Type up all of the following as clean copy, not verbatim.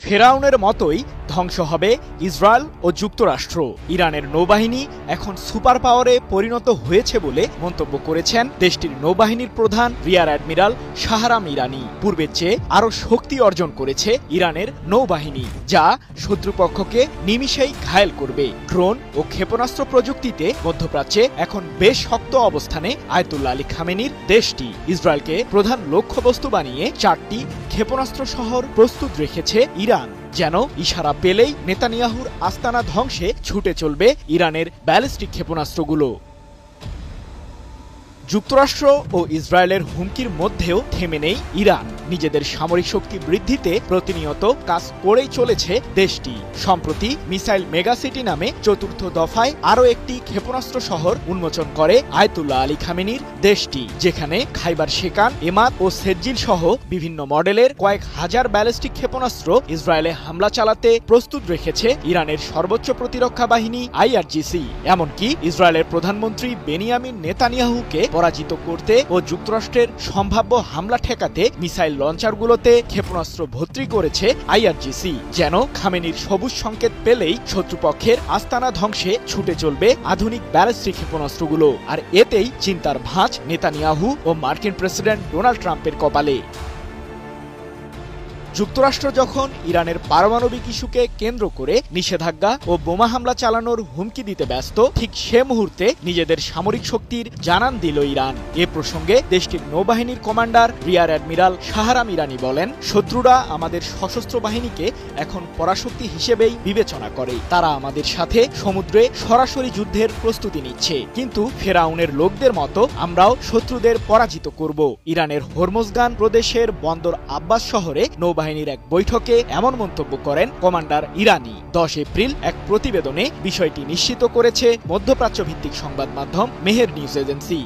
ফেরাউনের মতোই ধ্বংস হবে ইসরায়েল ও যুক্তরাষ্ট্র। ইরানের নৌবাহিনী এখন সুপার পাওয়ারে পরিণত হয়েছে বলে মন্তব্য করেছেন দেশটির নৌবাহিনীর প্রধান রিয়ার অ্যাডমিরাল শাহরাম ইরানি। পূর্বের চেয়ে আরও শক্তি অর্জন করেছে ইরানের নৌবাহিনী, যা শত্রুপক্ষকে নিমিষেই ঘায়েল করবে। ড্রোন ও ক্ষেপণাস্ত্র প্রযুক্তিতে মধ্যপ্রাচ্যে এখন বেশ শক্ত অবস্থানে আয়াতুল্লাহ আলী খামেনির দেশটি। ইসরায়েলকে প্রধান লক্ষ্যবস্তু বানিয়ে 4টি ক্ষেপণাস্ত্র শহর প্রস্তুত রেখেছে ইরান, যেন ইশারা পেলেই নেতানিয়াহুর আস্তানা ধ্বংসে ছুটে চলবে ইরানের ব্যালিস্টিক ক্ষেপণাস্ত্রগুলো। যুক্তরাষ্ট্র ও ইসরায়েলের হুমকির মধ্যেও থেমে নেই ইরান। নিজেদের সামরিক শক্তি বৃদ্ধিতে প্রতিনিয়ত কাজ করেই চলেছে দেশটি। সম্প্রতি মিসাইল মেগাসিটি নামে 4র্থ দফায় আরও একটি ক্ষেপণাস্ত্র শহর উন্মোচন করে আয়াতুল্লাহ আলী খামেনির দেশটি, যেখানে খাইবার শেকান, এমাদ ও সেজ্জিল সহ বিভিন্ন মডেলের কয়েক হাজার ব্যালিস্টিক ক্ষেপণাস্ত্র ইসরায়েলে হামলা চালাতে প্রস্তুত রেখেছে ইরানের সর্বোচ্চ প্রতিরক্ষা বাহিনী IRGC। এমনকি ইসরায়েলের প্রধানমন্ত্রী বেনিয়ামিন নেতানিয়াহুকে পরাজিত করতে ও যুক্তরাষ্ট্রের সম্ভাব্য হামলা ঠেকাতে মিসাইল লঞ্চারগুলোতে ক্ষেপণাস্ত্র ভর্তি করেছে IRGC, যেন খামেনির সবুজ সংকেত পেলেই শত্রুপক্ষের আস্তানা ধ্বংসে ছুটে চলবে আধুনিক ব্যালিস্টিক ক্ষেপণাস্ত্রগুলো। আর এতেই চিন্তার ভাঁজ নেতানিয়াহু ও মার্কিন প্রেসিডেন্ট ডোনাল্ড ট্রাম্পের কপালে। যুক্তরাষ্ট্র যখন ইরানের পারমাণবিক ইস্যুকে কেন্দ্র করে নিষেধাজ্ঞা ও বোমা হামলা চালানোর হুমকি দিতে ব্যস্ত, ঠিক সে মুহূর্তে নিজেদের সামরিক শক্তির জানান দিল ইরান। এ প্রসঙ্গে দেশটির নৌবাহিনীর কমান্ডার রিয়ার অ্যাডমিরাল শাহরাম ইরানি বলেন, শত্রুরা আমাদের সশস্ত্র বাহিনীকে এখন পরাশক্তি হিসেবেই বিবেচনা করে। তারা আমাদের সাথে সমুদ্রে সরাসরি যুদ্ধের প্রস্তুতি নিচ্ছে, কিন্তু ফেরাউনের লোকদের মতো আমরাও শত্রুদের পরাজিত করব। ইরানের হরমোজগান প্রদেশের বন্দর আব্বাস শহরে নৌবাহিনীর এক বৈঠকে এমন মন্তব্য করেন কমান্ডার ইরানি। 10 এপ্রিল এক প্রতিবেদনে বিষয়টি নিশ্চিত করেছে মধ্যপ্রাচ্য ভিত্তিক সংবাদ মাধ্যম মেহের নিউজ এজেন্সি।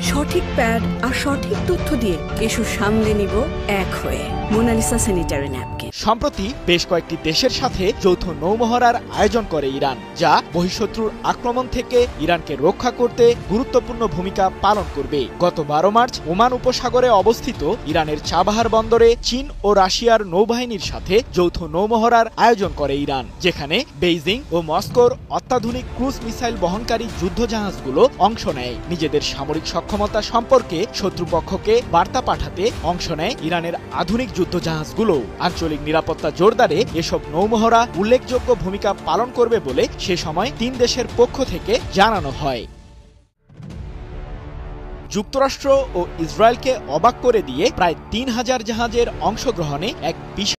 সঠিক প্যাড আর সঠিক তথ্য দিয়ে এসব সামলে নিব এক হয়ে। Monalisa sanitary napkin. সম্প্রতি বেশ কয়েকটি দেশের সাথে যৌথ নৌমহড়ার আয়োজন করে ইরান, যা বহিঃশত্রুর আক্রমণ থেকে ইরানকে রক্ষা করতে গুরুত্বপূর্ণ ভূমিকা পালন করবে। গত 12 মার্চ ওমান উপসাগরে অবস্থিত ইরানের চাবাহার বন্দরে চীন ও রাশিয়ার নৌবাহিনীর সাথে যৌথ নৌমহড়ার আয়োজন করে ইরান, যেখানে বেইজিং ও মস্কোর অত্যাধুনিক ক্রুজ মিসাইল বহনকারী যুদ্ধজাহাজগুলো অংশ নেয়। নিজেদের সামরিক সক্ষমতা সম্পর্কে শত্রুপক্ষকে বার্তা পাঠাতে অংশ নেয় ইরানের আধুনিক যুদ্ধজাহাজগুলো। আঞ্চলিক নিরাপত্তা জোরদারে এসব নৌমহড়া উল্লেখযোগ্য ভূমিকা পালন করবে বলে সে সময় 3 দেশের পক্ষ থেকে জানানো হয়। যুক্তরাষ্ট্র ও ইসরায়েলকে অবাক করে দিয়ে প্রায় 3000 জাহাজের অংশগ্রহণে এক বিশাল